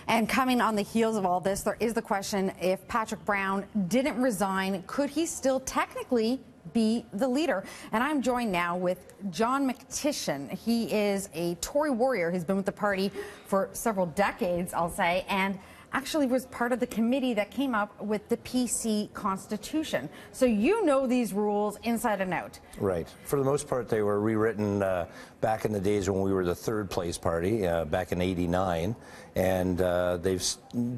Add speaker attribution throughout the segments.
Speaker 1: And coming on the heels of all this, there is the question, if Patrick Brown didn't resign, could he still technically be the leader? And I'm joined now with John McTishan. He is a Tory warrior. He's been with the party for several decades, I'll say, and actually was part of the committee that came up with the PC Constitution. So you know these rules inside and out.
Speaker 2: Right. For the most part, they were rewritten back in the days when we were the third place party, back in '89. And they've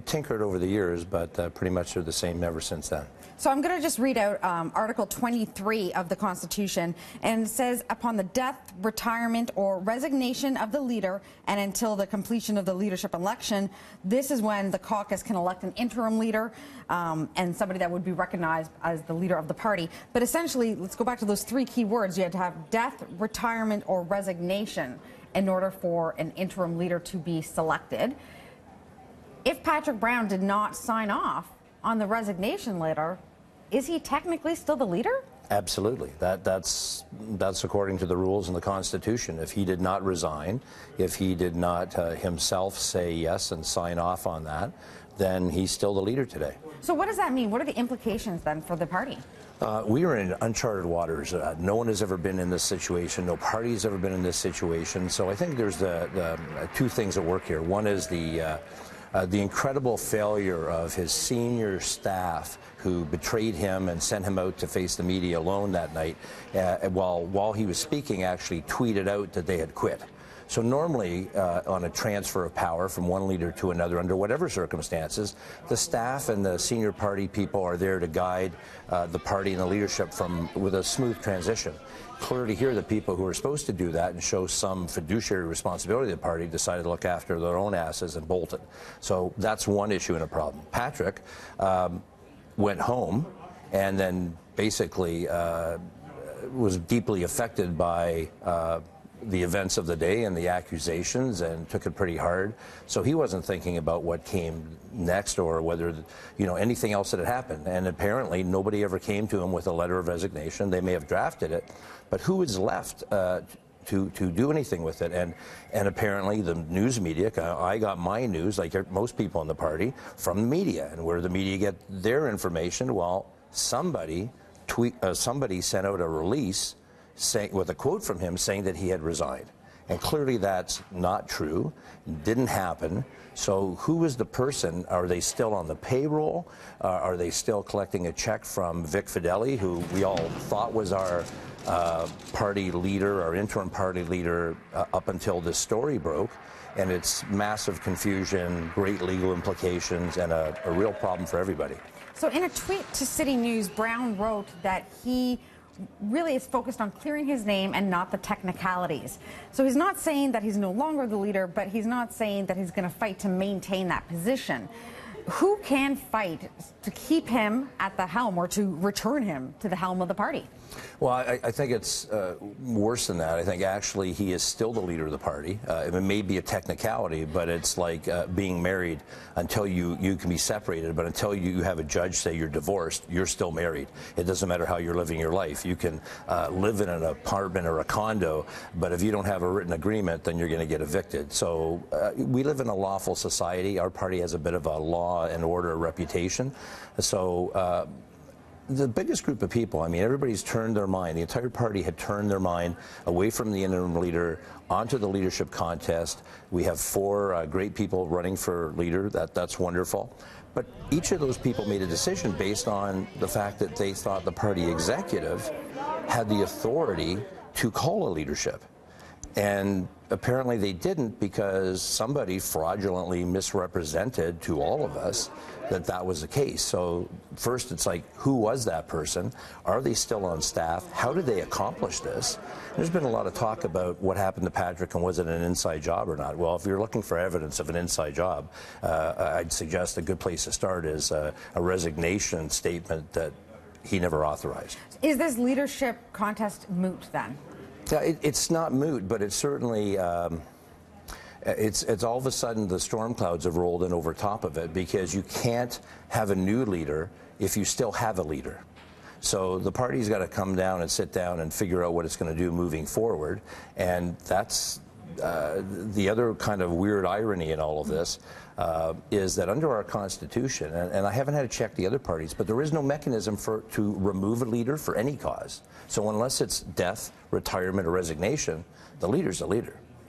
Speaker 2: tinkered over the years, but pretty much they're the same ever since then.
Speaker 1: So I'm going to just read out Article 23 of the Constitution, and it says, upon the death, retirement, or resignation of the leader, and until the completion of the leadership election, this is when the caucus can elect an interim leader and somebody that would be recognized as the leader of the party. But essentially, let's go back to those three key words. You had to have death, retirement, or resignation in order for an interim leader to be selected. If Patrick Brown did not sign off on the resignation letter, is he technically still the leader?
Speaker 2: Absolutely. That's according to the rules in the Constitution. If he did not resign, if he did not himself say yes and sign off on that, then he's still the leader today.
Speaker 1: So what does that mean? What are the implications then for the party?
Speaker 2: We are in uncharted waters. No one has ever been in this situation. No party has ever been in this situation. So I think there's the two things at work here. One is the incredible failure of his senior staff, who betrayed him and sent him out to face the media alone that night, while he was speaking, actually tweeted out that they had quit. So normally, on a transfer of power from one leader to another, under whatever circumstances, the staff and the senior party people are there to guide the party and the leadership with a smooth transition. Clearly here, the people who are supposed to do that and show some fiduciary responsibility to the party decided to look after their own asses and bolted. So that's one issue and a problem. Patrick went home and then basically was deeply affected by the events of the day and the accusations, and took it pretty hard. So he wasn't thinking about what came next or whether, anything else that had happened. And apparently nobody ever came to him with a letter of resignation. They may have drafted it, but who is left to do anything with it? And apparently the news media, I got my news, like most people in the party, from the media. And where the media get their information, well, somebody sent out a release with a quote from him saying that he had resigned. And clearly that's not true, didn't happen. So who is the person? Are they still on the payroll? Are they still collecting a check from Vic Fideli, who we all thought was our party leader, our interim party leader, up until this story broke? And it's massive confusion, great legal implications, and a real problem for everybody.
Speaker 1: So in a tweet to CityNews, Brown wrote that he really is focused on clearing his name and not the technicalities. So he's not saying that he's no longer the leader, but he's not saying that he's going to fight to maintain that position. Who can fight to keep him at the helm or to return him to the helm of the party?
Speaker 2: Well, I think it's worse than that. I think actually he is still the leader of the party. It may be a technicality, but it's like being married until you can be separated, but until you have a judge say you're divorced, you're still married. It doesn't matter how you're living your life. You can live in an apartment or a condo, but if you don't have a written agreement, then you're going to get evicted. So we live in a lawful society. Our party has a bit of a law and order reputation. So the biggest group of people, I mean, everybody's turned their mind. The entire party had turned their mind away from the interim leader onto the leadership contest. We have four great people running for leader. That's wonderful. But each of those people made a decision based on the fact that they thought the party executive had the authority to call a leadership. And apparently they didn't, because somebody fraudulently misrepresented to all of us that was the case. So first it's like, who was that person? Are they still on staff? How did they accomplish this? There's been a lot of talk about what happened to Patrick and was it an inside job or not. Well, if you're looking for evidence of an inside job, I'd suggest a good place to start is a resignation statement that he never authorized.
Speaker 1: Is this leadership contest moot then?
Speaker 2: Yeah, it's not moot, but it's certainly it's all of a sudden the storm clouds have rolled in over top of it, because you can't have a new leader if you still have a leader. So the party's got to come down and sit down and figure out what it's going to do moving forward, and that's the other kind of weird irony in all of this is that under our Constitution, and I haven't had to check the other parties, but there is no mechanism to remove a leader for any cause. So unless it's death, retirement, or resignation, the leader's the leader.